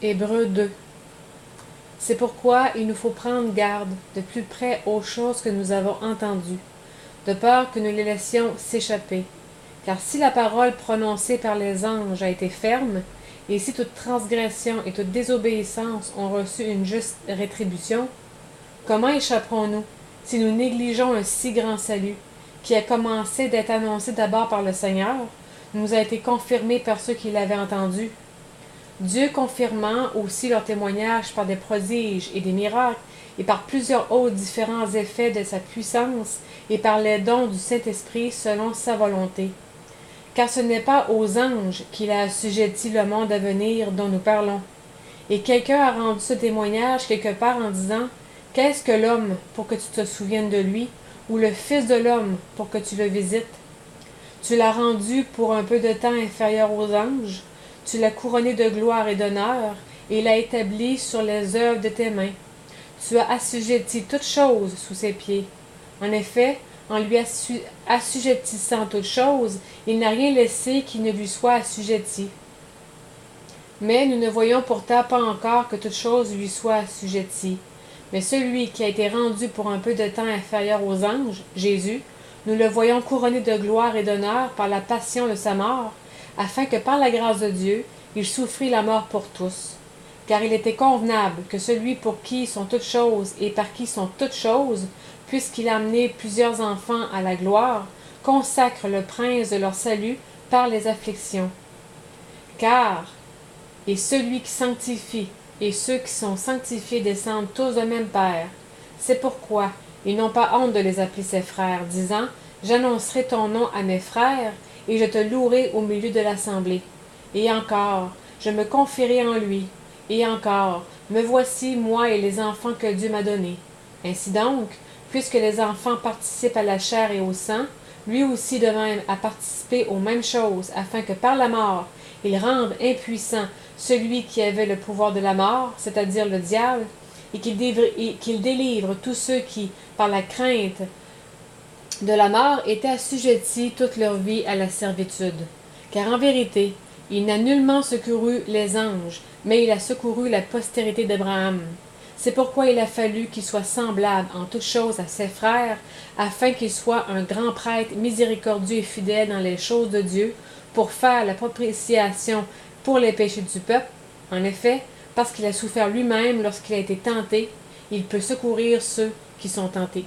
Hébreux 2. C'est pourquoi il nous faut prendre garde de plus près aux choses que nous avons entendues, de peur que nous les laissions s'échapper. Car si la parole prononcée par les anges a été ferme, et si toute transgression et toute désobéissance ont reçu une juste rétribution, comment échapperons-nous si nous négligeons un si grand salut, qui a commencé d'être annoncé d'abord par le Seigneur, nous a été confirmé par ceux qui l'avaient entendu? Dieu confirmant aussi leur témoignage par des prodiges et des miracles, et par plusieurs autres différents effets de sa puissance, et par les dons du Saint-Esprit selon sa volonté. Car ce n'est pas aux anges qu'il a assujetti le monde à venir dont nous parlons. Et quelqu'un a rendu ce témoignage quelque part en disant « Qu'est-ce que l'homme pour que tu te souviennes de lui, ou le Fils de l'homme pour que tu le visites? Tu l'as rendu pour un peu de temps inférieur aux anges, tu l'as couronné de gloire et d'honneur, et l'as établi sur les œuvres de tes mains. Tu as assujetti toutes choses sous ses pieds. En effet, en lui assujettissant toutes choses, il n'a rien laissé qui ne lui soit assujetti. Mais nous ne voyons pourtant pas encore que toute chose lui soit assujettie. Mais celui qui a été rendu pour un peu de temps inférieur aux anges, Jésus, nous le voyons couronné de gloire et d'honneur par la passion de sa mort, afin que par la grâce de Dieu, il souffrit la mort pour tous. Car il était convenable que celui pour qui sont toutes choses et par qui sont toutes choses, puisqu'il a amené plusieurs enfants à la gloire, consacre le prince de leur salut par les afflictions. Car, et celui qui sanctifie, et ceux qui sont sanctifiés descendent tous d'un même Père. C'est pourquoi ils n'ont pas honte de les appeler ses frères, disant « J'annoncerai ton nom à mes frères, et je te louerai au milieu de l'assemblée. » Et encore, je me confierai en lui. Et encore, me voici, moi et les enfants que Dieu m'a donnés. Ainsi donc, puisque les enfants participent à la chair et au sang, lui aussi de même a participé aux mêmes choses, afin que par la mort, il rende impuissant celui qui avait le pouvoir de la mort, c'est-à-dire le diable, et qu'il délivre tous ceux qui, par la crainte de la mort, étaient assujettis toute leur vie à la servitude. Car en vérité, il n'a nullement secouru les anges, mais il a secouru la postérité d'Abraham. C'est pourquoi il a fallu qu'il soit semblable en toutes choses à ses frères, afin qu'il soit un grand prêtre miséricordieux et fidèle dans les choses de Dieu, pour faire la propitiation pour les péchés du peuple. En effet, parce qu'il a souffert lui-même lorsqu'il a été tenté, il peut secourir ceux qui sont tentés.